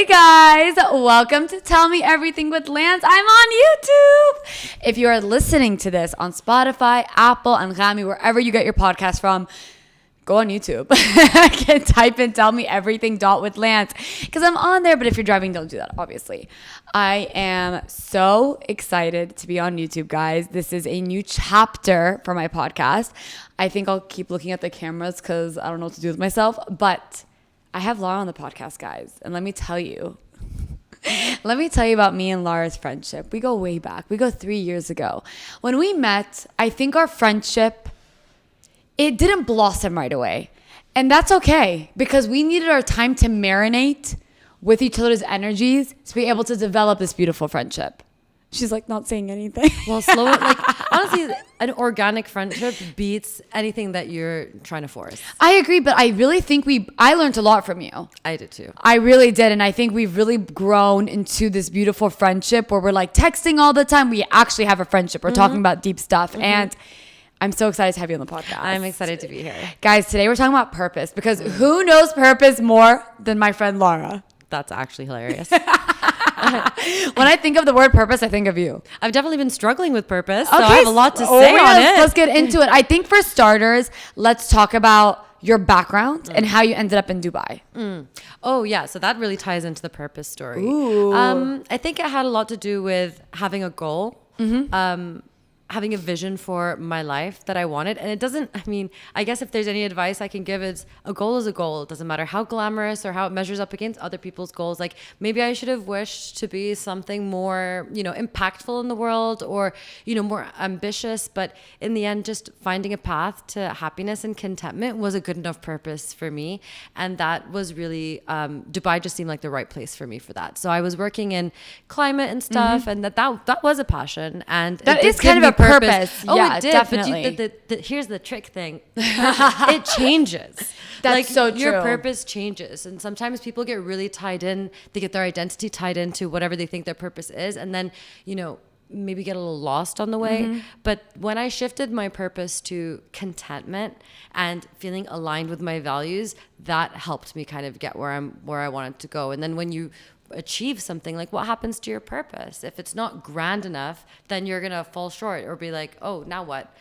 Hey guys, welcome to Tell Me Everything with Lanz. I'm on YouTube. If you are listening to this on Spotify, Apple, and Rami, wherever you get your podcast from, go on YouTube. Can type in Tell Me Everything with Lanz because I'm on there. But if you're driving, don't do that, obviously. I am so excited to be on YouTube, guys. This is a new chapter for my podcast. I think I'll keep looking at the cameras because I don't know what to do with myself. But I have Lara on the podcast, guys. And let me tell you about me and Lara's friendship. We go way back. We go 3 years ago. When we met, I think our friendship, it didn't blossom right away. And that's okay because we needed our time to marinate with each other's energies to be able to develop this beautiful friendship. She's like not saying anything. Well, honestly, an organic friendship beats anything that you're trying to force. I agree, but I really think I learned a lot from you. I did too. I really did. And I think we've really grown into this beautiful friendship where we're like texting all the time. We actually have a friendship. We're talking about deep stuff. And I'm so excited to have you on the podcast. I'm excited to be here. Guys, today we're talking about purpose because who knows purpose more than my friend Lara? That's actually hilarious. When I think of the word purpose, I think of you. I've definitely been struggling with purpose, so I have a lot to say on it. Let's get into it. I think for starters, let's talk about your background and how you ended up in Dubai. Oh, yeah. So that really ties into the purpose story. Ooh. I think it had a lot to do with having a goal. Having a vision for my life that I wanted. And it doesn't, I guess if there's any advice I can give, it's a goal is a goal. It doesn't matter how glamorous or how it measures up against other people's goals. Like maybe I should have wished to be something more, impactful in the world or, more ambitious. But in the end, just finding a path to happiness and contentment was a good enough purpose for me. And that was really, Dubai just seemed like the right place for me for that. So I was working in climate and stuff and that was a passion. And that is kind of a purpose. Oh, yeah, it did. definitely. But here's the trick thing. It changes. That's so true. Your purpose changes. And sometimes people get really tied in. They get their identity tied into whatever they think their purpose is. And then, maybe get a little lost on the way. But when I shifted my purpose to contentment and feeling aligned with my values, that helped me kind of get where I wanted to go. And then when you achieve something, like what happens to your purpose? If it's not grand enough, then you're gonna fall short or be like, oh, now what?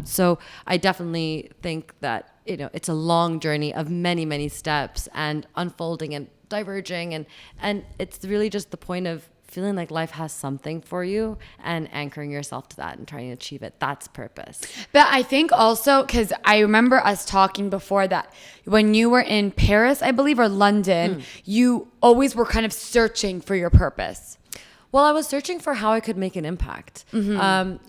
So I definitely think that it's a long journey of many, many steps and unfolding and diverging, and it's really just the point of feeling like life has something for you and anchoring yourself to that and trying to achieve it. That's purpose. But I think also, because I remember us talking before that when you were in Paris, I believe, or London, you always were kind of searching for your purpose. Well, I was searching for how I could make an impact. I'm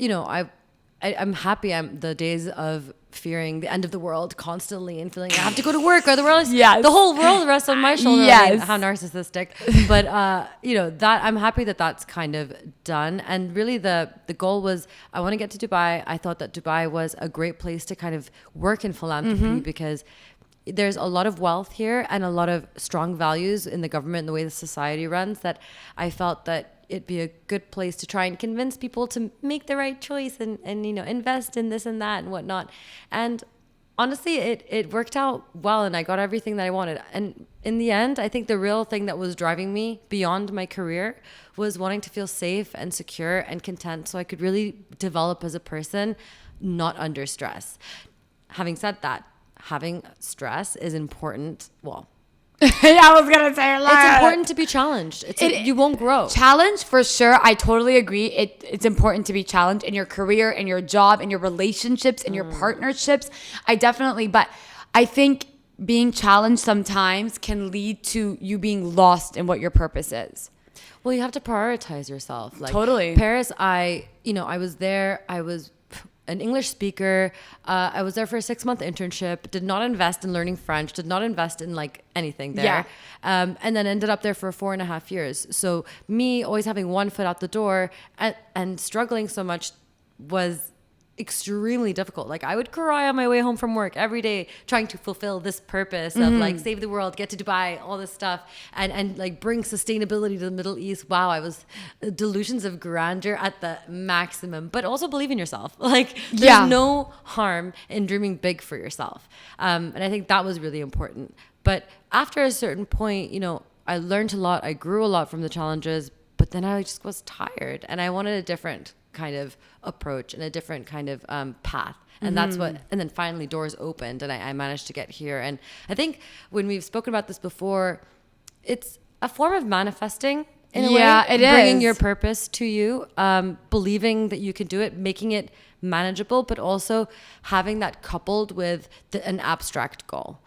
happy. The days of fearing the end of the world constantly and feeling I have to go to work or the whole world rests on my shoulder. Yes. How narcissistic. But that I'm happy that that's kind of done. And really the goal was I want to get to Dubai. I thought that Dubai was a great place to kind of work in philanthropy because there's a lot of wealth here and a lot of strong values in the government and the way the society runs that I felt that it'd be a good place to try and convince people to make the right choice and invest in this and that and whatnot. And honestly, it worked out well and I got everything that I wanted. And in the end, I think the real thing that was driving me beyond my career was wanting to feel safe and secure and content so I could really develop as a person, not under stress. Having said that, having stress is important. Well, yeah, I was gonna say it's important to be challenged. You won't grow. Challenge for sure. I totally agree. It's important to be challenged in your career, in your job, in your relationships, in your partnerships. But I think being challenged sometimes can lead to you being lost in what your purpose is. Well, you have to prioritize yourself. Like totally. Paris, I was there. I was an English speaker. I was there for a 6-month internship, did not invest in learning French, did not invest in like anything there. Yeah. And then ended up there for 4.5 years. So me always having one foot out the door and struggling so much was extremely difficult. Like I would cry on my way home from work every day trying to fulfill this purpose of like save the world, get to Dubai, all this stuff and like bring sustainability to the Middle East. Wow, I was delusions of grandeur at the maximum, but also believe in yourself. Like there's no harm in dreaming big for yourself. And I think that was really important. But after a certain point, I learned a lot. I grew a lot from the challenges, but then I just was tired and I wanted a different kind of approach and a different kind of path. And that's what, and then finally doors opened and I managed to get here. And I think when we've spoken about this before, it's a form of manifesting in a way. It bringing is. your purpose to you, believing that you can do it, making it manageable, but also having that coupled with an abstract goal.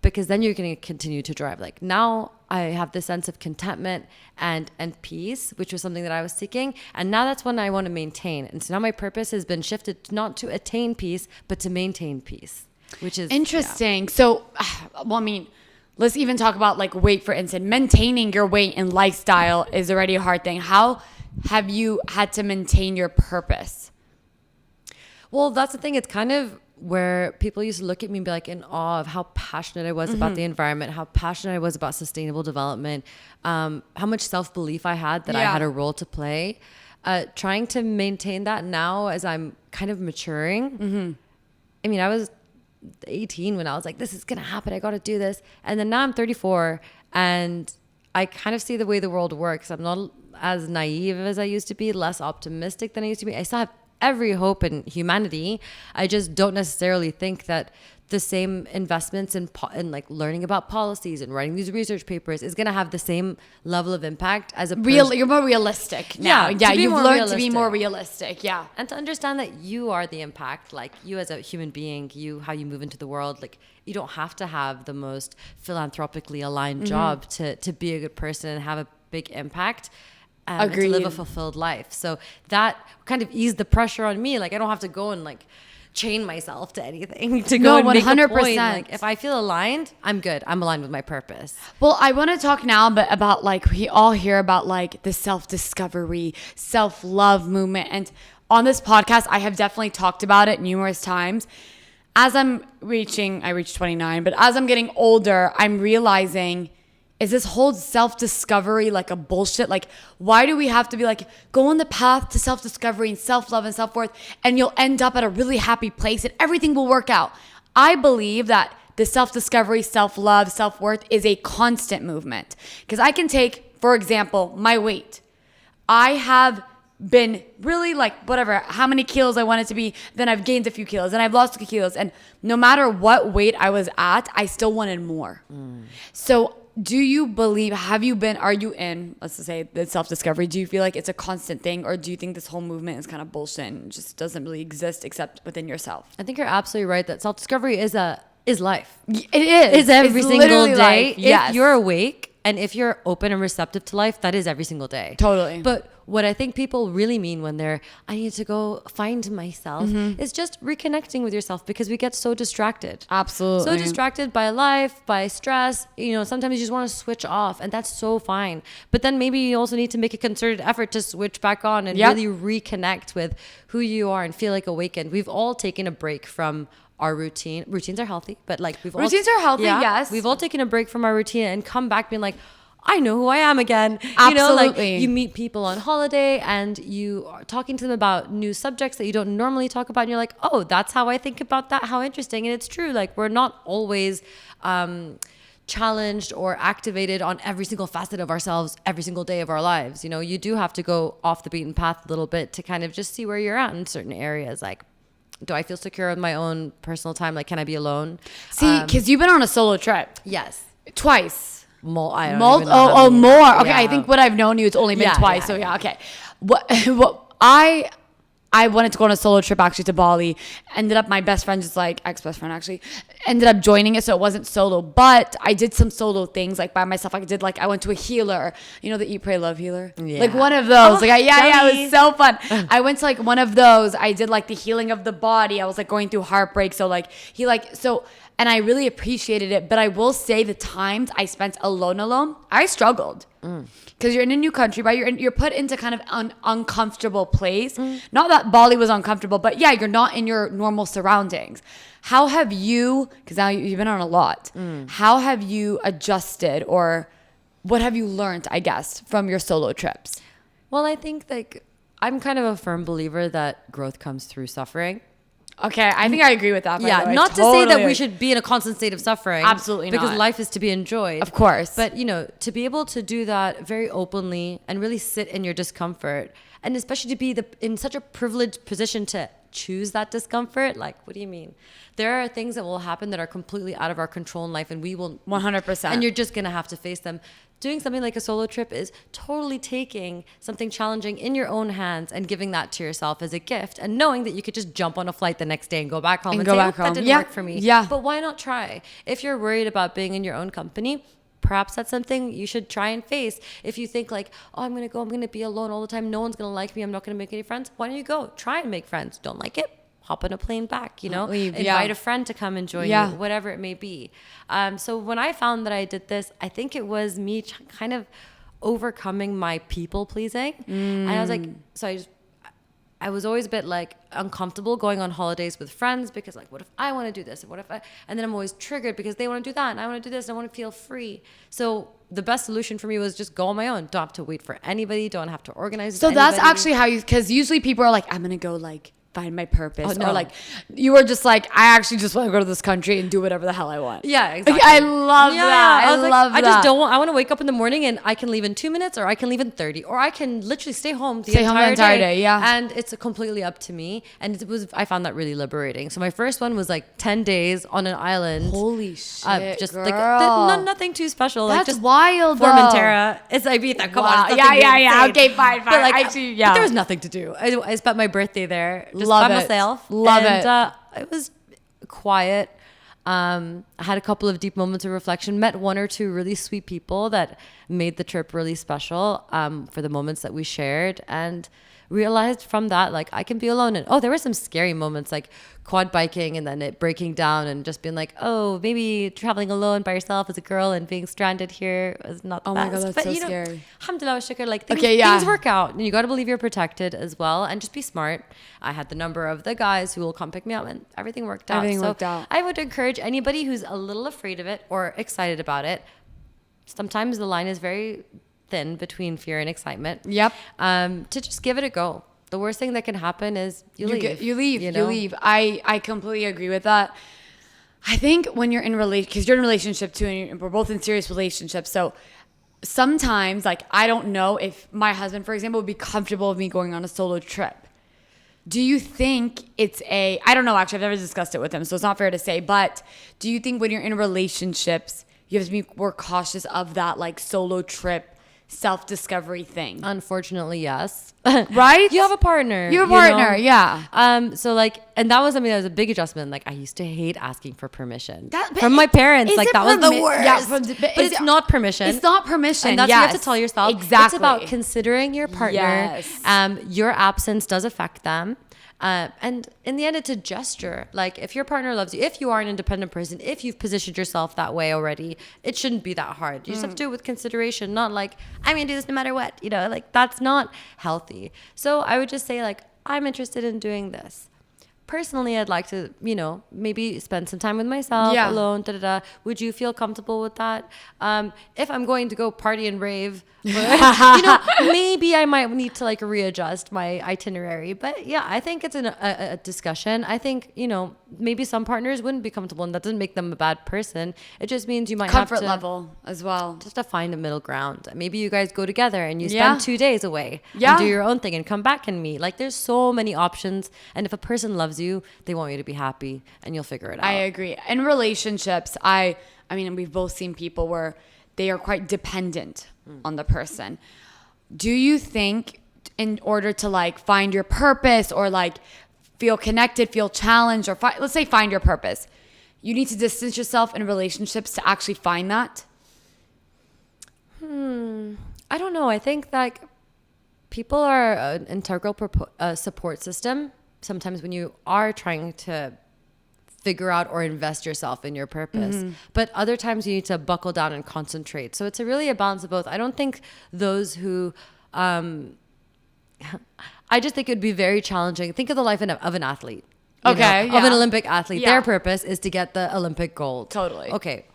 Because then you're going to continue to drive. Like now I have this sense of contentment and peace, which was something that I was seeking. And now that's one I want to maintain. And so now my purpose has been shifted not to attain peace, but to maintain peace, which is interesting. So, well, I mean, let's even talk about like weight, for instance. Maintaining your weight and lifestyle is already a hard thing. How have you had to maintain your purpose? Well, that's the thing. It's kind of where people used to look at me and be like in awe of how passionate I was about the environment, how passionate I was about sustainable development, how much self-belief I had that I had a role to play. Trying to maintain that now as I'm kind of maturing. I mean, I was 18 when I was like, this is going to happen. I got to do this. And then now I'm 34 and I kind of see the way the world works. I'm not as naive as I used to be, less optimistic than I used to be. I still have every hope in humanity. I just don't necessarily think that the same investments in like learning about policies and writing these research papers is going to have the same level of impact as you're more realistic now. You've learned to be more realistic. Yeah. And to understand that you are the impact, like you as a human being, how you move into the world, like you don't have to have the most philanthropically aligned job to be a good person and have a big impact. And to live a fulfilled life. So that kind of eased the pressure on me. Like I don't have to go and like chain myself to anything to go and 100%. Make a point. Like if I feel aligned, I'm good. I'm aligned with my purpose. Well, I want to talk now about like we all hear about like the self-discovery, self-love movement. And on this podcast, I have definitely talked about it numerous times. As I reached 29, but as I'm getting older, I'm realizing, is this whole self-discovery like a bullshit? Like, why do we have to be like, go on the path to self-discovery and self-love and self-worth, and you'll end up at a really happy place and everything will work out? I believe that the self-discovery, self-love, self-worth is a constant movement. Because I can take, for example, my weight. I have been really like whatever, how many kilos I wanted to be, then I've gained a few kilos and I've lost a few kilos. And no matter what weight I was at, I still wanted more. So do you believe, are you in, let's just say, the self-discovery? Do you feel like it's a constant thing, or do you think this whole movement is kind of bullshit and just doesn't really exist except within yourself? I think you're absolutely right that self-discovery is life. It is. It's every single day. Life. Yes. If you're awake and if you're open and receptive to life, that is every single day. Totally. But what I think people really mean when I need to go find myself, is just reconnecting with yourself, because we get so distracted. Absolutely. So distracted by life, by stress. Sometimes you just want to switch off, and that's so fine. But then maybe you also need to make a concerted effort to switch back on and really reconnect with who you are and feel like awakened. We've all taken a break from our routine. Routines are healthy, but like routines are healthy, yes. We've all taken a break from our routine and come back being like, I know who I am again. Absolutely. You meet people on holiday and you are talking to them about new subjects that you don't normally talk about. And you're like, oh, that's how I think about that. How interesting. And it's true. Like we're not always challenged or activated on every single facet of ourselves every single day of our lives. You do have to go off the beaten path a little bit to kind of just see where you're at in certain areas. Like, do I feel secure with my own personal time? Like, can I be alone? See, because you've been on a solo trip. Yes. Twice. More. I don't even know more. Okay, yeah. I think what I've known you, it's only been twice. Okay. What I wanted to go on a solo trip actually to Bali. Ended up, my best friend, just like ex-best friend actually, ended up joining it, so it wasn't solo. But I did some solo things like by myself. I went to a healer, the Eat, Pray, Love healer, like one of those. It was so fun. I went to like one of those. I did like the healing of the body. I was like going through heartbreak, so like and I really appreciated it. But I will say the times I spent alone, I struggled. Because you're in a new country, right? You're put into kind of an uncomfortable place. Not that Bali was uncomfortable, but yeah, you're not in your normal surroundings. How have you, because now you've been on a lot, how have you adjusted, or what have you learned, I guess, from your solo trips? Well, I think like I'm kind of a firm believer that growth comes through suffering. Okay, I think I agree with that. Yeah, not to say that we should be in a constant state of suffering. Absolutely not. Because life is to be enjoyed. Of course. But, to be able to do that very openly and really sit in your discomfort, and especially to be in such a privileged position to choose that discomfort, like, what do you mean? There are things that will happen that are completely out of our control in life, and we will 100%. And you're just going to have to face them. Doing something like a solo trip is totally taking something challenging in your own hands and giving that to yourself as a gift, and knowing that you could just jump on a flight the next day and go back home and say, that didn't work for me. Yeah. But why not try? If you're worried about being in your own company, perhaps that's something you should try and face. If you think like, oh, I'm going to be alone all the time. No one's going to like me. I'm not going to make any friends. Why don't you go? Try and make friends. Don't like it? Hop on a plane back, Leave, invite a friend to come and join you, whatever it may be. So when I found that I did this, I think it was me kind of overcoming my people pleasing. And I was like, I was always a bit like uncomfortable going on holidays with friends because like, what if I want to do this? And then I'm always triggered because they want to do that and I want to do this and I want to feel free. So the best solution for me was just go on my own. Don't have to wait for anybody. Don't have to organize. So that's actually how because usually people are like, I'm going to go like find my purpose. No. Or like you were just like, I actually just want to go to this country and do whatever the hell I want. Yeah, exactly. Like, I love that. I love that. I just don't want, I want to wake up in the morning and I can leave in 2 minutes or I can leave in 30 or I can literally stay home the entire day. Yeah. And it's completely up to me. And I found that really liberating. So my first one was like 10 days on an island. Holy shit, just girl. like nothing too special. That's like just wild though. Formentera. It's Ibiza. Come on. Yeah. Okay, fine. But like, actually, but there was nothing to do. I spent my birthday there just Love by it. myself. Love it. It was quiet. I had a couple of deep moments of reflection, met one or two really sweet people that made the trip really special for the moments that we shared, and realized from that, like, I can be alone. And there were some scary moments, like quad biking and then it breaking down and just being like, maybe traveling alone by yourself as a girl and being stranded here was not the best. My God, that's so scary. Alhamdulillah, shukr, like things work out and you got to believe you're protected as well and just be smart. I had the number of the guys who will come pick me up and everything worked out. I would encourage anybody who's a little afraid of it or excited about it. Sometimes the line is very thin between fear and excitement. Yep. To just give it a go. The worst thing that can happen is you leave. You leave. I completely agree with that. I think when you're in because you're in a relationship too, and we're both in serious relationships. So sometimes, like, I don't know if my husband, for example, would be comfortable with me going on a solo trip. Do you think I don't know, actually, I've never discussed it with him, so it's not fair to say, but do you think when you're in relationships, you have to be more cautious of that, like, solo trip self-discovery thing? Unfortunately, yes. Right? You have a partner. Yeah. So like, and that was something that was a big adjustment. Like, I used to hate asking for permission from my parents. Like, that was the worst. Yeah, but it's not permission. It's not permission. And that's what you have to tell yourself. Exactly. It's about considering your partner. Yes. Your absence does affect them. And in the end, it's a gesture. Like, if your partner loves you, if you are an independent person, if you've positioned yourself that way already, it shouldn't be that hard. You just have to do it with consideration, not like, I'm going to do this no matter what. Like, that's not healthy. So I would just say, like, I'm interested in doing this. Personally, I'd like to, maybe spend some time with myself alone. Would you feel comfortable with that? If I'm going to go party and rave, maybe I might need to like readjust my itinerary. But yeah, I think it's a discussion. I think, maybe some partners wouldn't be comfortable, and that doesn't make them a bad person. It just means you might have to comfort level as well. Just to find a middle ground. Maybe you guys go together and you spend 2 days away and do your own thing and come back and meet. Like, there's so many options. And if a person loves you, they want you to be happy and you'll figure it out. I agree. In relationships, I mean, we've both seen people where they are quite dependent on the person. Do you think in order to like find your purpose or like feel connected, feel challenged, or let's say find your purpose, you need to distance yourself in relationships to actually find that? I don't know. I think that people are an integral support system. Sometimes when you are trying to figure out or invest yourself in your purpose. But other times you need to buckle down and concentrate. So it's really a balance of both. I don't think those who... I just think it would be very challenging. Think of the life of an athlete. Of an Olympic athlete. Yeah. Their purpose is to get the Olympic gold. Totally. Okay.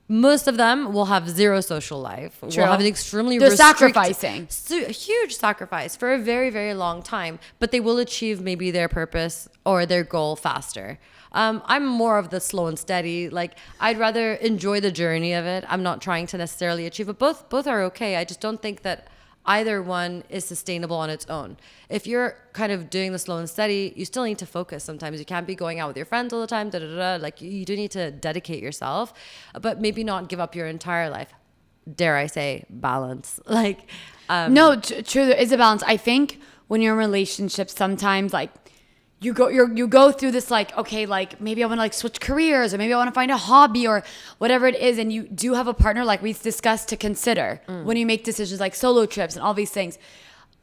most of them will have zero social life. True. Will have an extremely They're sacrificing. Huge sacrifice for a very, very long time, but they will achieve maybe their purpose or their goal faster. I'm more of the slow and steady. Like, I'd rather enjoy the journey of it. I'm not trying to necessarily achieve it. Both are okay. I just don't think that either one is sustainable on its own. If you're kind of doing the slow and steady, you still need to focus. Sometimes you can't be going out with your friends all the time. Like, you do need to dedicate yourself, but maybe not give up your entire life. Dare I say balance? Like, no, true. There is a balance. I think when you're in relationships, sometimes like you go through this like, okay, like maybe I want to like switch careers, or maybe I want to find a hobby or whatever it is, and you do have a partner like we discussed to consider when you make decisions like solo trips and all these things.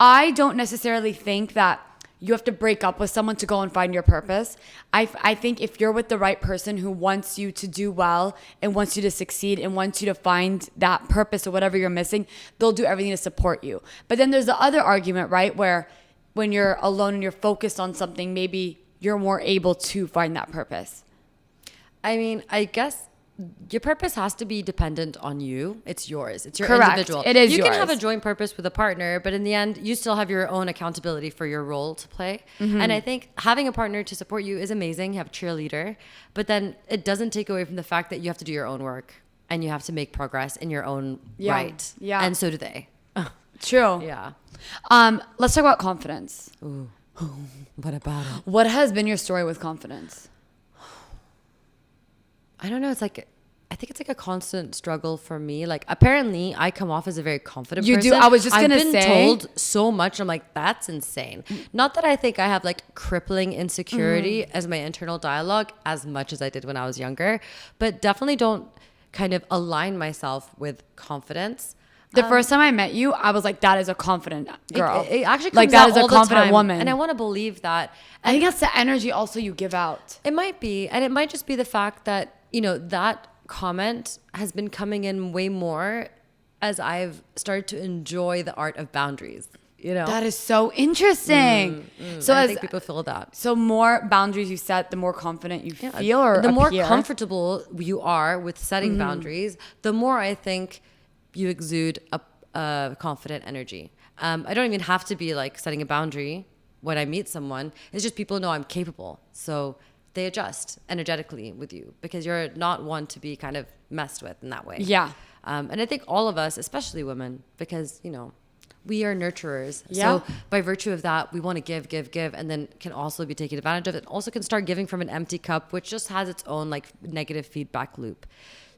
I don't necessarily think that you have to break up with someone to go and find your purpose. I think if you're with the right person who wants you to do well and wants you to succeed and wants you to find that purpose or whatever you're missing, they'll do everything to support you. But then there's the other argument, right, where when you're alone and you're focused on something, maybe you're more able to find that purpose. I mean, I guess your purpose has to be dependent on you. It's yours. It's your Correct. individual. It is You yours. can have a joint purpose with a partner, but in the end, you still have your own accountability for your role to play. And I think having a partner to support you is amazing. You have a cheerleader, but then it doesn't take away from the fact that you have to do your own work and you have to make progress in your own right. Yeah. And so do they. True. Yeah. Let's talk about confidence. Ooh. What about it? What has been your story with confidence? I don't know. I think it's like a constant struggle for me. Like, apparently I come off as a very confident person. You do. I was just going to say. I've been told so much. I'm like, that's insane. Not that I think I have like crippling insecurity as my internal dialogue as much as I did when I was younger, but definitely don't kind of align myself with confidence. The first time I met you, I was like, that is a confident girl. It actually comes like that out is a all the confident time, woman. and I want to believe that. I think that's the energy also you give out. It might be. And it might just be the fact that, you know, that comment has been coming in way more as I've started to enjoy the art of boundaries. You know? That is so interesting. So I as think people feel that. so more boundaries you set, the more confident you feel, or the more appear. comfortable you are with setting boundaries, the more I think you exude a confident energy. I don't even have to be like setting a boundary when I meet someone. It's just people know I'm capable. So they adjust energetically with you because you're not one to be kind of messed with in that way. Yeah. And I think all of us, especially women, because, you know, we are nurturers. Yeah. So by virtue of that, we want to give, and then can also be taken advantage of. And also can start giving from an empty cup, which just has its own like negative feedback loop.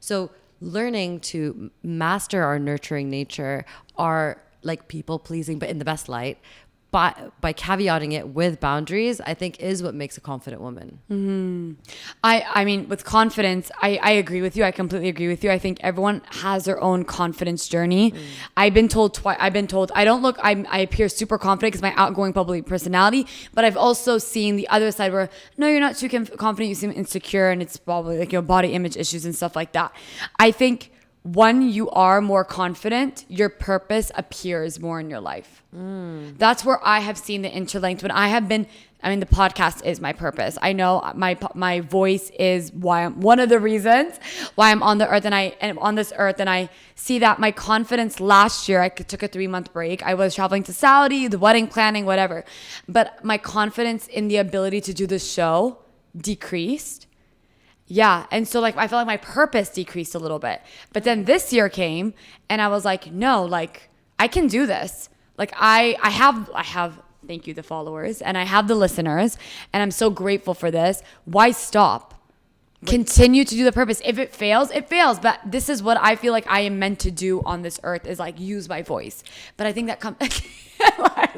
So learning to master our nurturing nature, our like people pleasing, but in the best light, by caveating it with boundaries, I think is what makes a confident woman. I mean, with confidence, I agree with you. I completely agree with you. I think everyone has their own confidence journey. I've been told twice. I appear super confident because my outgoing public personality, but I've also seen the other side where, no, you're not too confident. You seem insecure, and it's probably like your body image issues and stuff like that. I think when you are more confident, your purpose appears more in your life. That's where I have seen the interlinked. When I have been, I mean, the podcast is my purpose. I know my voice is why I'm one of the reasons why I'm on the earth, and I am on this earth, and I see that my confidence last year, I took a 3-month break. I was traveling to Saudi, the wedding planning, whatever. But my confidence in the ability to do the show decreased. Yeah. And so like, I felt like my purpose decreased a little bit, but then this year came and I was like, no, like I can do this. Like I have, thank you, the followers, and I have the listeners, and I'm so grateful for this. Why stop? Continue to do the purpose. If it fails, it fails. But this is what I feel like I am meant to do on this earth, is like use my voice. But I think that comes.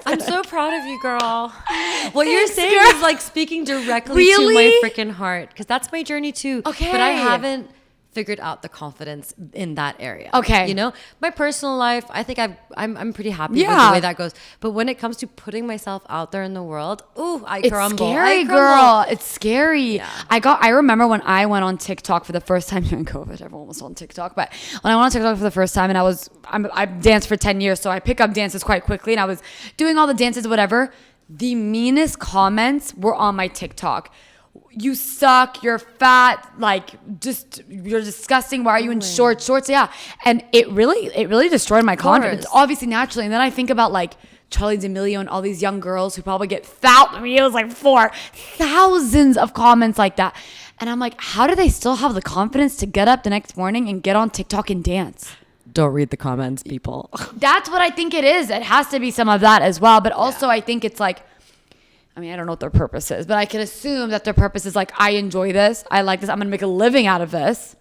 I'm so proud of you, girl. What you're Thanks, saying girl. is like speaking directly Really? to my freaking heart, because that's my journey too. Okay. But I haven't figured out the confidence in that area. Okay. You know, my personal life, I think I'm pretty happy with Yeah. the way that goes. But when it comes to putting myself out there in the world, ooh, I It's crumble. scary, I crumble. girl. It's scary. Yeah. I remember when I went on TikTok for the first time during COVID. Everyone was on TikTok, but when I went on TikTok for the first time, and I danced for 10 years, so I pick up dances quite quickly, and I was doing all the dances, whatever. The meanest comments were on my TikTok. you suck, you're fat, like just you're disgusting. Why are you in shorts? Yeah. And it really destroyed my confidence, obviously, naturally. And then I think about like Charlie D'Amelio and all these young girls who probably get it was like 4,000 of comments like that. And I'm like, how do they still have the confidence to get up the next morning and get on TikTok and dance? Don't read the comments, people. That's what I think it is. It has to be some of that as well. But also I think it's like, I mean, I don't know what their purpose is, but I can assume that their purpose is like, I enjoy this. I like this. I'm going to make a living out of this.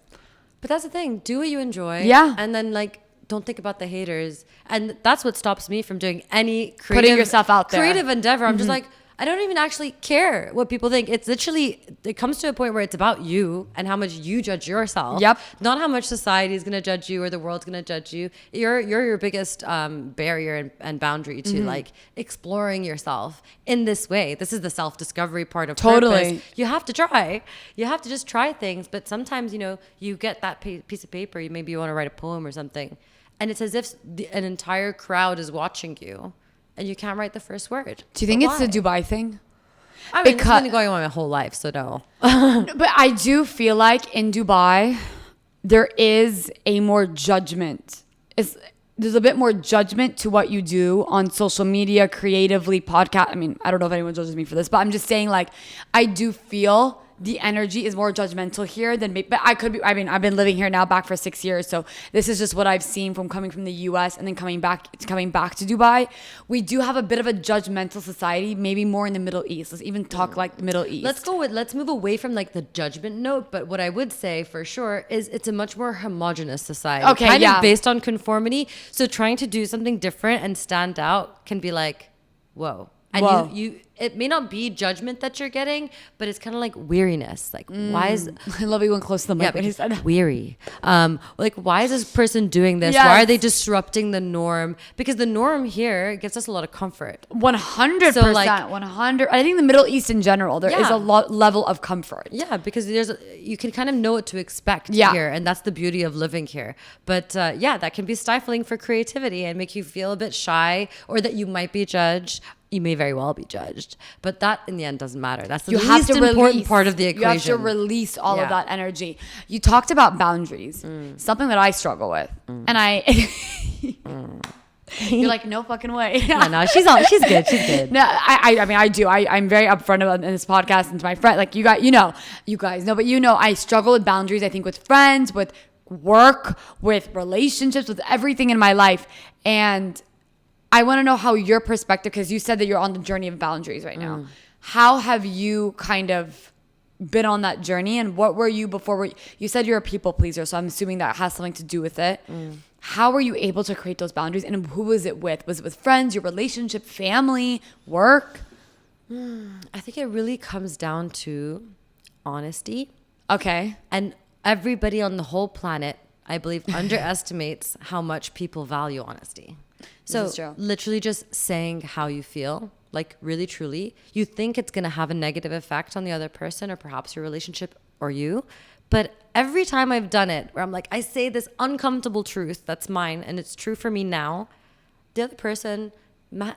But that's the thing. Do what you enjoy. Yeah. And then like, don't think about the haters. And that's what stops me from doing any putting yourself out there. Creative endeavor. I'm just like, I don't even actually care what people think. It's literally, it comes to a point where it's about you and how much you judge yourself. Yep. Not how much society is going to judge you or the world's going to judge you. You're your biggest barrier and boundary to like exploring yourself in this way. This is the self-discovery part of purpose. You have to try. You have to just try things. But sometimes, you know, you get that piece of paper. Maybe you want to write a poem or something. And it's as if an entire crowd is watching you. And you can't write the first word. Do you think it's the Dubai thing? I mean, it's been going on my whole life, so no. But I do feel like in Dubai, there is a more judgment. There's a bit more judgment to what you do on social media, creatively, podcast. I mean, I don't know if anyone judges me for this, but I'm just saying, like, I do feel the energy is more judgmental here than me. But I could be, I mean, I've been living here now back for 6 years. So this is just what I've seen from coming from the US and then coming back to Dubai. We do have a bit of a judgmental society, maybe more in the Middle East. Let's even talk like the Middle East. Let's move away from like the judgment note. But what I would say for sure is it's a much more homogenous society. Okay, kind of based on conformity. So trying to do something different and stand out can be like, whoa. And you it may not be judgment that you're getting, but it's kind of like weariness. Like, why is... I love you going close to the mic when you said weary. Like, why is this person doing this? Yes. Why are they disrupting the norm? Because the norm here gives us a lot of comfort. 100%. So like, 100. I think the Middle East in general, there is a level of comfort. Yeah, because you can kind of know what to expect here. And that's the beauty of living here. But that can be stifling for creativity and make you feel a bit shy or that you might be judged. You may very well be judged, but that in the end doesn't matter. That's the least important part of the equation. You have to release all of that energy. You talked about boundaries, something that I struggle with, and you're like, no fucking way. No, she's good. She's good. No, I mean, I do. I'm very upfront about in this podcast and to my friend, like you guys know, but I struggle with boundaries. I think with friends, with work, with relationships, with everything in my life, and I want to know how your perspective, because you said that you're on the journey of boundaries right now. How have you kind of been on that journey, and what were you before? You said you're a people pleaser, so I'm assuming that has something to do with it. How were you able to create those boundaries, and who was it with? Was it with friends, your relationship, family, work? I think it really comes down to honesty. Okay. And everybody on the whole planet, I believe, underestimates how much people value honesty. So literally just saying how you feel, like really, truly, you think it's going to have a negative effect on the other person or perhaps your relationship or you. But every time I've done it where I'm like, I say this uncomfortable truth that's mine and it's true for me now, the other person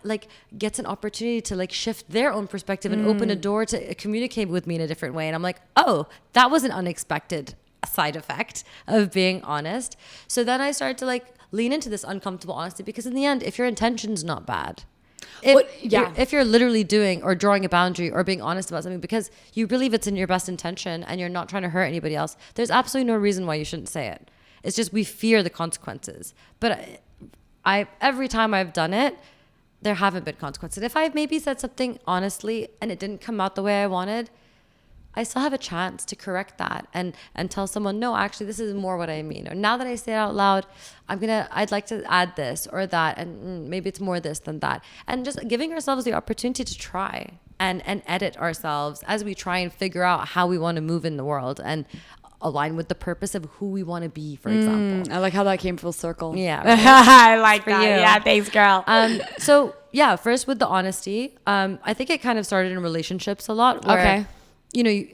like gets an opportunity to like shift their own perspective and open a door to communicate with me in a different way. And I'm like, oh, that was an unexpected side effect of being honest. So then I started to like lean into this uncomfortable honesty, because in the end, if your intention's not bad, if you're literally doing or drawing a boundary or being honest about something because you believe it's in your best intention and you're not trying to hurt anybody else, there's absolutely no reason why you shouldn't say it. It's just we fear the consequences. But every time I've done it, there haven't been consequences. If I've maybe said something honestly and it didn't come out the way I wanted, I still have a chance to correct that and tell someone, no, actually, this is more what I mean. Or now that I say it out loud, I'd like to add this or that, and maybe it's more this than that. And just giving ourselves the opportunity to try and edit ourselves as we try and figure out how we want to move in the world and align with the purpose of who we want to be, for example. I like how that came full circle. Yeah. Right? I like that. You. Yeah, thanks, girl. So, first with the honesty, I think it kind of started in relationships a lot. Where,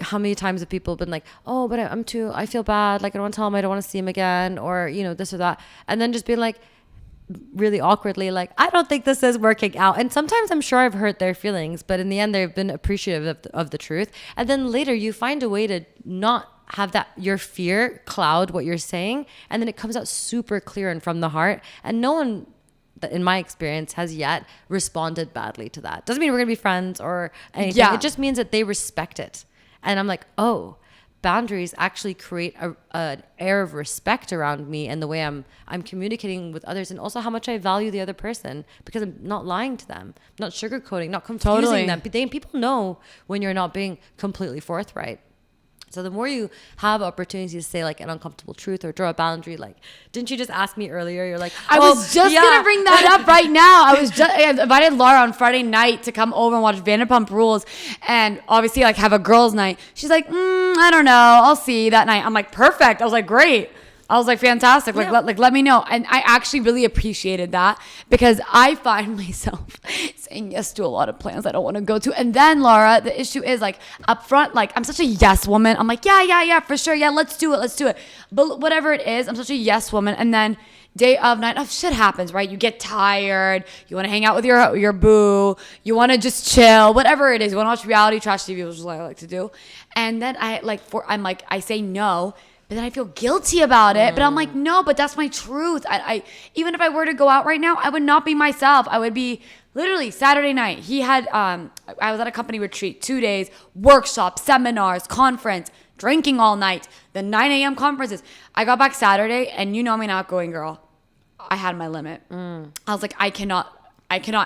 how many times have people been like, oh, but I feel bad. Like, I don't want to tell him, I don't want to see him again, or, this or that. And then just being like, really awkwardly, like, I don't think this is working out. And sometimes I'm sure I've hurt their feelings, but in the end, they've been appreciative of the truth. And then later you find a way to not have that your fear cloud what you're saying, and then it comes out super clear and from the heart, and no one in my experience has yet responded badly to that. Doesn't mean we're gonna be friends or anything. Yeah. It just means that they respect it. And I'm like, oh, boundaries actually create an air of respect around me and the way I'm communicating with others, and also how much I value the other person, because I'm not lying to them, not sugarcoating, not confusing them. People know when you're not being completely forthright. So the more you have opportunities to say like an uncomfortable truth or draw a boundary, like, didn't you just ask me earlier? You're like, I was just gonna bring that up right now. I invited Lara on Friday night to come over and watch Vanderpump Rules, and obviously like have a girls' night. She's like, I don't know, I'll see that night. I'm like, perfect. I was like, great. I was like, fantastic. Like, let me know. And I actually really appreciated that, because I find myself saying yes to a lot of plans I don't want to go to. And then, Lara, the issue is like up front, like I'm such a yes woman. I'm like, yeah, for sure. Yeah, let's do it. But whatever it is, I'm such a yes woman. And then day of, night of, shit happens, right? You get tired. You want to hang out with your boo. You want to just chill, whatever it is. You want to watch reality, trash TV, which is what I like to do. And then I say no. But then I feel guilty about it. But I'm like, no, but that's my truth. I even if I were to go out right now, I would not be myself. I would be literally Saturday night. He had, I was at a company retreat, 2 days, workshops, seminars, conference, drinking all night, the 9 a.m. conferences. I got back Saturday, and you know I'm an outgoing girl. I had my limit. I was like, I cannot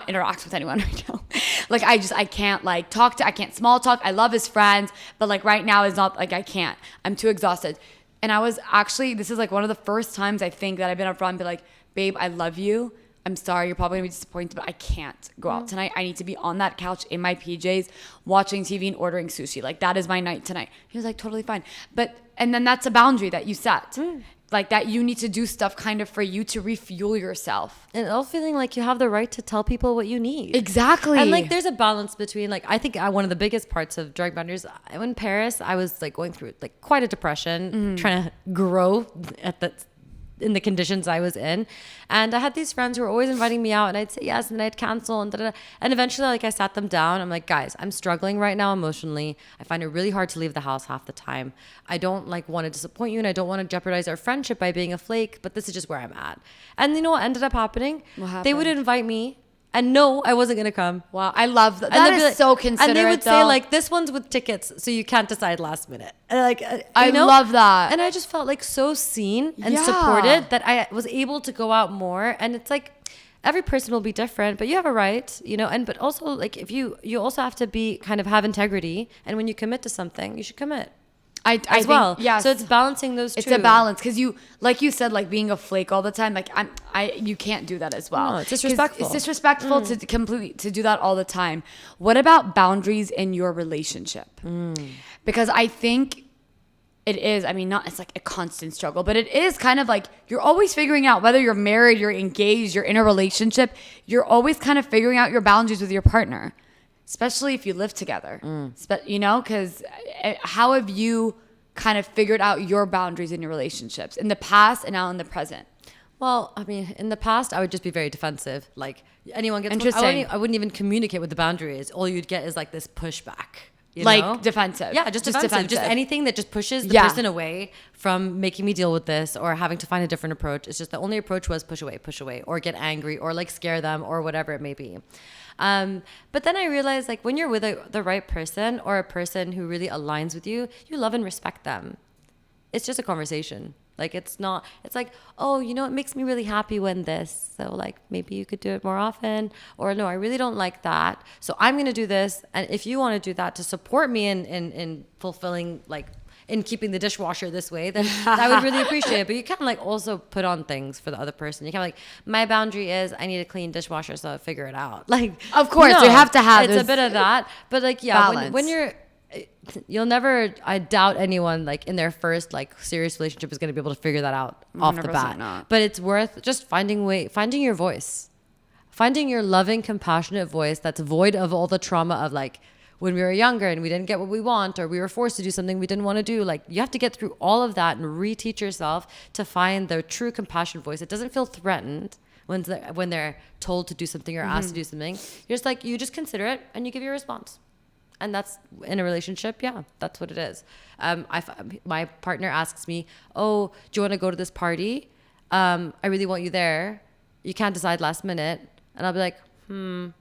interact with anyone right now. Like, I can't like talk to, I can't small talk. I love his friends, but like right now is not like, I can't. I'm too exhausted. And I was actually, this is like one of the first times I think that I've been up front and be like, babe, I love you. I'm sorry, you're probably gonna be disappointed, but I can't go out tonight. I need to be on that couch in my PJs, watching TV and ordering sushi. Like, that is my night tonight. He was like, totally fine. And then that's a boundary that you set. Like, that you need to do stuff kind of for you to refuel yourself. And all feeling like you have the right to tell people what you need. Exactly. And like, there's a balance between, like, I think one of the biggest parts of drawing boundaries, in Paris, I was like going through like quite a depression, trying to grow in the conditions I was in. And I had these friends who were always inviting me out, and I'd say yes, and then I'd cancel, and da-da-da. And eventually, like, I sat them down. I'm like, guys, I'm struggling right now emotionally. I find it really hard to leave the house half the time. I don't like want to disappoint you, and I don't want to jeopardize our friendship by being a flake, but this is just where I'm at. And you know what ended up happening? What happened? They would invite me, and no, I wasn't going to come. Wow, I love that. That is so considerate. And they would say, like, this one's with tickets, so you can't decide last minute. And like, I love that. And I just felt like so seen and supported that I was able to go out more. And it's like, every person will be different, but you have a right, you know. And but also, like, if you also have to be kind of have integrity, and when you commit to something, you should commit. I think, yeah. So it's balancing those two. It's a balance, because you, like you said, like being a flake all the time, like you can't do that as well. No, it's disrespectful. It's disrespectful to do that all the time. What about boundaries in your relationship? Because I think it is, I mean, not, it's like a constant struggle, but it is kind of like you're always figuring out, whether you're married, you're engaged, you're in a relationship, you're always kind of figuring out your boundaries with your partner. Especially if you live together, you know, because how have you kind of figured out your boundaries in your relationships in the past and now in the present? Well, I mean, in the past, I would just be very defensive. Like, anyone gets, Interesting. I wouldn't even communicate what the boundary is. All you'd get is like this pushback. You like know? defensive. Yeah, just defensive. Just anything that just pushes the person away from making me deal with this or having to find a different approach. It's just the only approach was push away, or get angry, or like scare them, or whatever it may be. But then I realized, like, when you're with the right person, or a person who really aligns with you, you love and respect them. It's just a conversation. Like, it's like, oh, you know, it makes me really happy when this, so like maybe you could do it more often, or no, I really don't like that, so I'm going to do this. And if you want to do that to support me in fulfilling, like, in keeping the dishwasher this way, then I would really appreciate it. But you can't like also put on things for the other person. You can't like, my boundary is I need a clean dishwasher, so I'll figure it out. Like, of course, you have to have it's a bit of that. But like, yeah, when you'll never, I doubt anyone like in their first like serious relationship is going to be able to figure that out off the bat. Not. But it's worth just finding your voice, finding your loving, compassionate voice that's void of all the trauma of like, when we were younger and we didn't get what we want, or we were forced to do something we didn't want to do. Like, you have to get through all of that and reteach yourself to find the true compassion voice. It doesn't feel threatened, when they're told to do something or asked to do something. You're just like, you just consider it and you give your response. And that's in a relationship. Yeah, that's what it is. My partner asks me, oh, do you want to go to this party? I really want you there. You can't decide last minute. And I'll be like, like,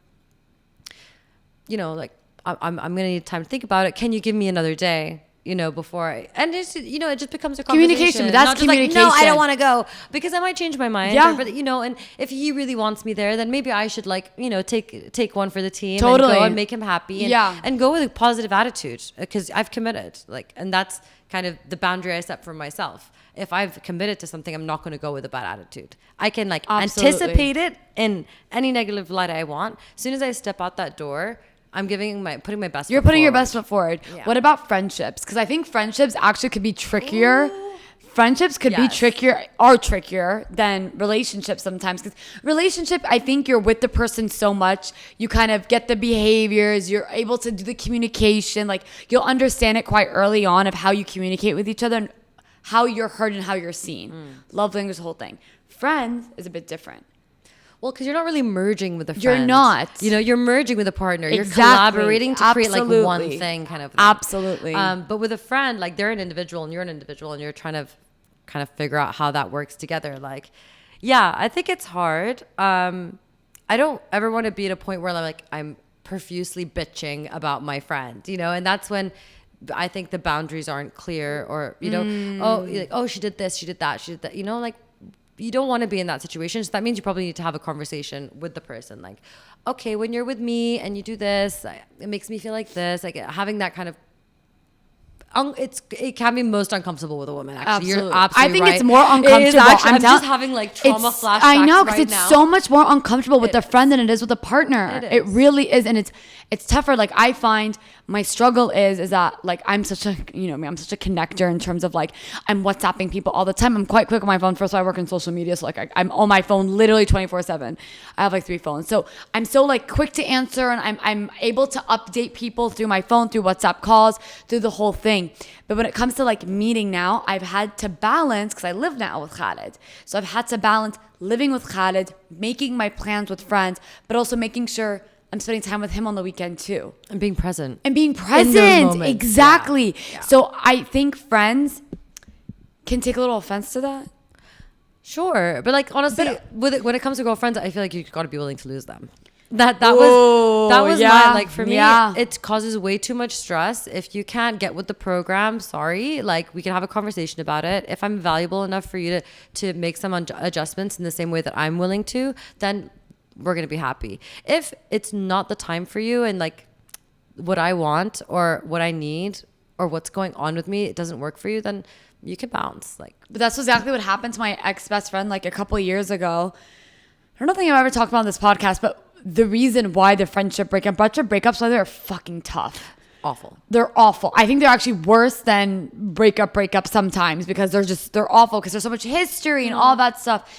I'm going to need time to think about it. Can you give me another day? Before and it's, it just becomes a conversation. Communication. That's not just communication. like, no, I don't want to go because I might change my mind. Yeah. And if he really wants me there, then maybe I should take one for the team. Totally. And go and make him happy. And go with a positive attitude because I've committed. And that's kind of the boundary I set for myself. If I've committed to something, I'm not going to go with a bad attitude. I can anticipate it in any negative light I want. As soon as I step out that door, I'm putting my best. You're putting your best foot forward. Yeah. What about friendships? Because I think friendships actually could be trickier. Ooh. Friendships could be trickier than relationships sometimes. Because relationship, I think you're with the person so much, you kind of get the behaviors, you're able to do the communication. Like you'll understand it quite early on of how you communicate with each other and how you're heard and how you're seen. Love language, the whole thing. Friends is a bit different. Well, because you're not really merging with a friend. You're not. You're merging with a partner. Exactly. You're collaborating to create like one thing kind of thing. Absolutely. But with a friend, like they're an individual and you're an individual and you're trying to kind of figure out how that works together. Like, yeah, I think it's hard. I don't ever want to be at a point where I'm profusely bitching about my friend, and that's when I think the boundaries aren't clear or, she did this, she did that, she did that, you don't want to be in that situation. So that means you probably need to have a conversation with the person. Like, okay, when you're with me and you do this, it makes me feel like this. Like having that kind of, it can be most uncomfortable with a woman. Actually, absolutely. You're absolutely I think right. it's more uncomfortable. I'm just having trauma flashbacks. I know because right it's now. so much more uncomfortable with a friend than it is with a partner. It really is, and it's tougher. Like I find my struggle is that I'm such a I'm such a connector in terms of I'm WhatsApping people all the time. I'm quite quick on my phone. First of all, I work in social media, so I'm on my phone literally 24/7. I have 3 phones, so I'm so quick to answer, and I'm able to update people through my phone, through WhatsApp calls, through the whole thing. But when it comes to meeting now, I've had to balance because I live now with Khaled, so I've had to balance living with Khaled, making my plans with friends, but also making sure I'm spending time with him on the weekend too. And being present. Exactly. Yeah. So I think friends can take a little offense to that. Sure. But honestly, when it comes to girlfriends, I feel like you got to be willing to lose them. That was my, for me, it causes way too much stress. If you can't get with the program, sorry, we can have a conversation about it. If I'm valuable enough for you to make some adjustments in the same way that I'm willing to, then we're going to be happy. If it's not the time for you and what I want or what I need or what's going on with me, it doesn't work for you, then you can bounce. But that's exactly what happened to my ex-best friend a couple of years ago. I don't think I've ever talked about on this podcast, but the reason why the friendship breakups, why they're fucking tough. Awful. They're awful. I think they're actually worse than breakup sometimes because they're awful because there's so much history and all that stuff.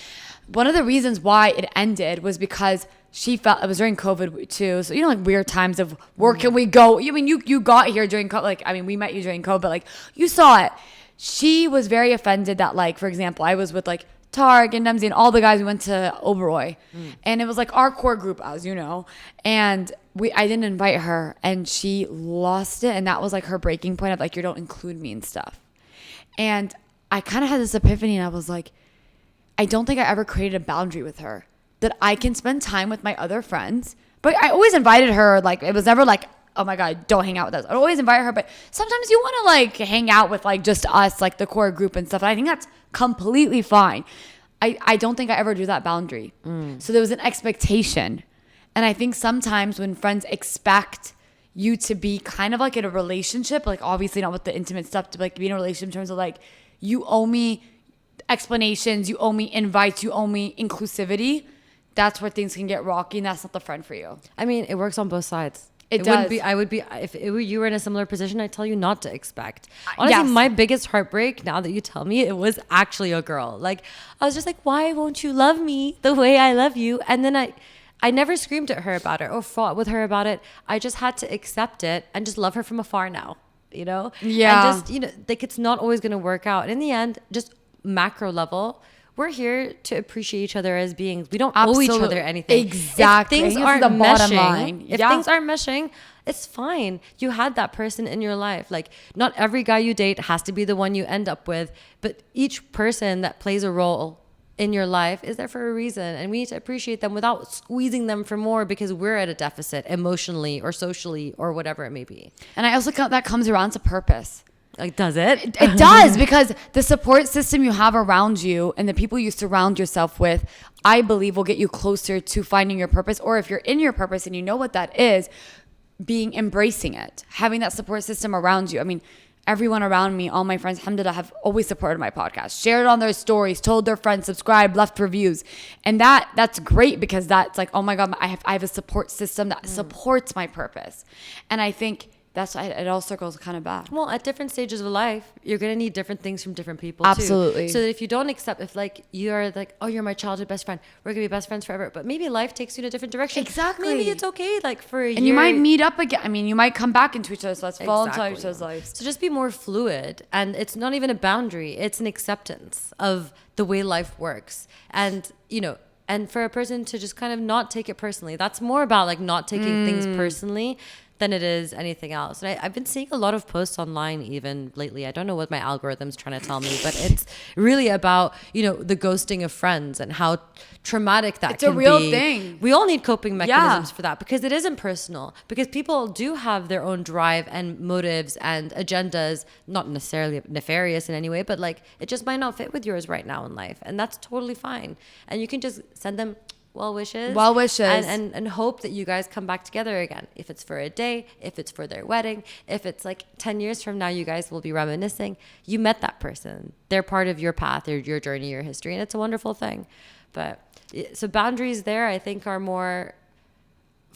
One of the reasons why it ended was because she felt it was during COVID too. So, weird times of where can we go? I mean, you got here during COVID. We met you during COVID, but you saw it. She was very offended that for example, I was with Targ and Nemzi and all the guys. We went to Oberoi and it was our core group, as you know, and I didn't invite her and she lost it. And that was her breaking point of you don't include me and stuff. And I kind of had this epiphany and I was I don't think I ever created a boundary with her that I can spend time with my other friends. But I always invited her. It was never oh my God, don't hang out with us. I always invite her. But sometimes you want to hang out with just us, the core group and stuff. And I think that's completely fine. I don't think I ever drew that boundary. So there was an expectation. And I think sometimes when friends expect you to be kind of in a relationship, obviously not with the intimate stuff, to be in a relationship in terms of you owe me explanations, you owe me invites, you owe me inclusivity, that's where things can get rocky, and that's not the friend for you. I mean, it works on both sides. It does. If you were in a similar position, I'd tell you not to expect. Honestly, my biggest heartbreak, now that you tell me, it was actually a girl. I was just why won't you love me the way I love you? And then I never screamed at her about it or fought with her about it. I just had to accept it and just love her from afar now, Yeah. And just, it's not always going to work out. In the end, just macro level, we're here to appreciate each other as beings. We don't owe each other anything. Exactly. If things This is aren't the bottom meshing, line. if Yeah. things aren't meshing, it's fine. You had that person in your life. Like, not every guy you date has to be the one you end up with, but each person that plays a role in your life is there for a reason, and we need to appreciate them without squeezing them for more because we're at a deficit emotionally or socially or whatever it may be. And I also count that comes around to purpose. Like, does it? It does, because the support system you have around you and the people you surround yourself with, I believe, will get you closer to finding your purpose. Or if you're in your purpose and you know what that is, embracing it, having that support system around you. I mean, everyone around me, all my friends, alhamdulillah, have always supported my podcast, shared on their stories, told their friends, subscribed, left reviews. And that's great, because that's like, oh my God, I have a support system that supports my purpose. And I think that's why it all circles kind of back. Well, at different stages of life, you're going to need different things from different people, Absolutely. too. So that if you don't accept, if like you're like, oh, you're my childhood best friend, we're going to be best friends forever. But maybe life takes you in a different direction. Exactly. Maybe it's okay, like for a year. And you might meet up again. I mean, you might come back into each other's lives, fall into Exactly. each other's lives. So just be more fluid. And it's not even a boundary. It's an acceptance of the way life works. And, you know, and for a person to just kind of not take it personally. That's more about like not taking things personally than it is anything else. And I've been seeing a lot of posts online even lately. I don't know what my algorithm's trying to tell me, but it's really about, you know, the ghosting of friends and how traumatic that can be. It's a real thing. We all need coping mechanisms for that, because it isn't personal. Because people do have their own drive and motives and agendas, not necessarily nefarious in any way, but like it just might not fit with yours right now in life. And that's totally fine. And you can just send them well wishes and hope that you guys come back together again. If it's for a day, if it's for their wedding, if it's like 10 years from now, you guys will be reminiscing. You met that person. They're part of your path or your journey, your history, and it's a wonderful thing. But so boundaries there, I think, are more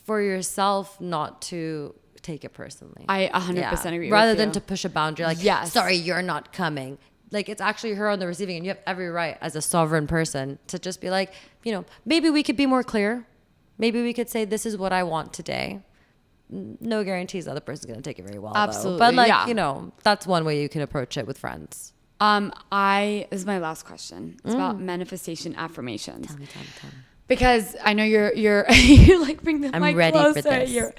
for yourself, not to take it personally. I 100% agree Rather with than you. to push a boundary like, Yes. sorry, you're not coming. Like, it's actually her on the receiving end. You have every right as a sovereign person to just be like, you know, maybe we could be more clear. Maybe we could say, this is what I want today. No guarantees the other person's going to take it very well. Absolutely, Though. But like, yeah. you know, that's one way you can approach it with friends. This is my last question. It's about manifestation affirmations. Tell me. Because I know you're you like bring the I'm mic ready for closer. this.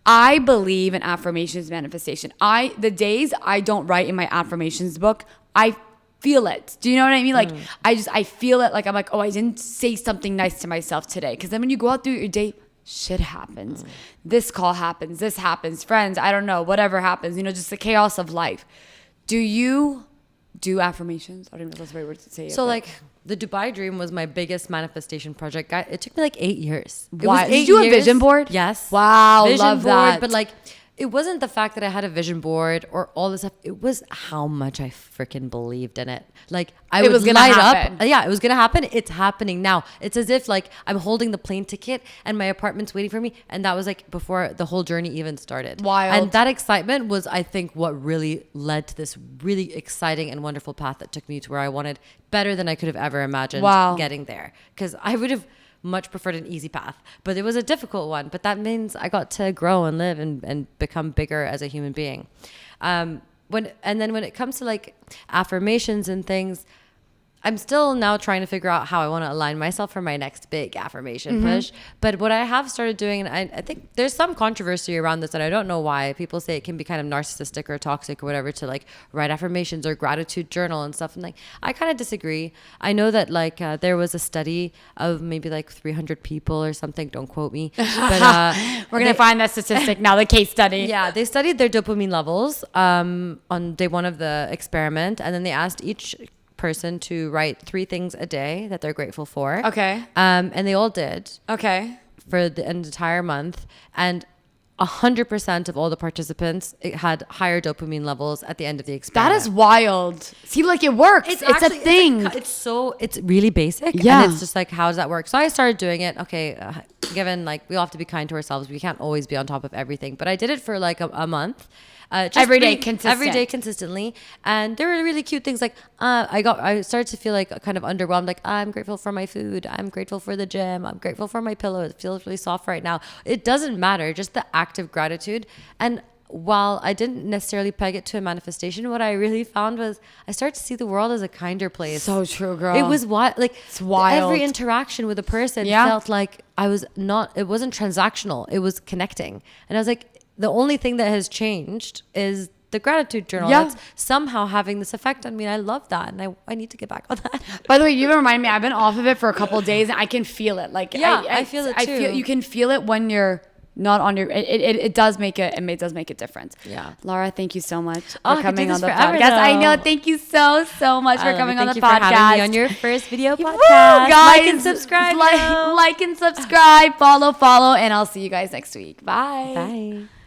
I believe in affirmations manifestation. The days I don't write in my affirmations book, I feel it. Do you know what I mean? Like I feel it. Like I'm like, oh, I didn't say something nice to myself today. Because then when you go out through your day, shit happens. This call happens. This happens. Friends, I don't know. Whatever happens. You know, just the chaos of life. Do you do affirmations? I don't know if that's the right word to say it. So but- like the Dubai dream was my biggest manifestation project. It took me like 8 years. It Why? was Did 8 you do a years. vision board? Yes. Wow, Vision love board, that. but like it wasn't the fact that I had a vision board or all this stuff. It was how much I freaking believed in it. Like I It was would gonna light happen. up. Yeah, it was gonna happen. It's happening now. It's as if like I'm holding the plane ticket and my apartment's waiting for me. And that was like before the whole journey even started. Wild. And that excitement was, I think, what really led to this really exciting and wonderful path that took me to where I wanted, better than I could have ever imagined getting there. Because I would have much preferred an easy path, but it was a difficult one. But that means I got to grow and live and become bigger as a human being. Then when it comes to like affirmations and things, I'm still now trying to figure out how I want to align myself for my next big affirmation push. But what I have started doing, and I think there's some controversy around this, and I don't know why. People say it can be kind of narcissistic or toxic or whatever to like write affirmations or gratitude journal and stuff. And like, I kind of disagree. I know that like there was a study of maybe like 300 people or something. Don't quote me. But we're going to find that statistic now, the case study. yeah, they studied their dopamine levels on day one of the experiment. And then they asked each person to write 3 things a day that they're grateful for. Okay. And they all did Okay. for the entire month. And 100% of all the participants had higher dopamine levels at the end of the experiment. That is wild. See, like it works. It's a thing. It's really basic. Yeah. And it's just like, how does that work? So I started doing it. Okay. Given like we all have to be kind to ourselves. We can't always be on top of everything, but I did it for like a month. Just Every day, consistent. Every day consistently. And there were really cute things like I started to feel like kind of underwhelmed, like I'm grateful for my food, I'm grateful for the gym, I'm grateful for my pillow, it feels really soft right now. It doesn't matter, just the act of gratitude. And while I didn't necessarily peg it to a manifestation, what I really found was I started to see the world as a kinder place. So true, girl. It was wild. Like, it's wild. Every interaction with a person felt like it wasn't transactional. It was connecting. And I was like, the only thing that has changed is the gratitude journal. That's somehow having this effect on me. And I love that. And I need to get back on that. By the way, you remind me, I've been off of it for a couple of days and I can feel it. Like, I feel it too. You can feel it when you're not on your, it does make it does make a difference. Yeah. Lara, thank you so much for coming on the forever, podcast. Though. I know. Thank you so much for coming on the podcast. Thank you for having me on your first video podcast. Woo, guys, like and subscribe. Like and subscribe, follow, and I'll see you guys next week. Bye. Bye.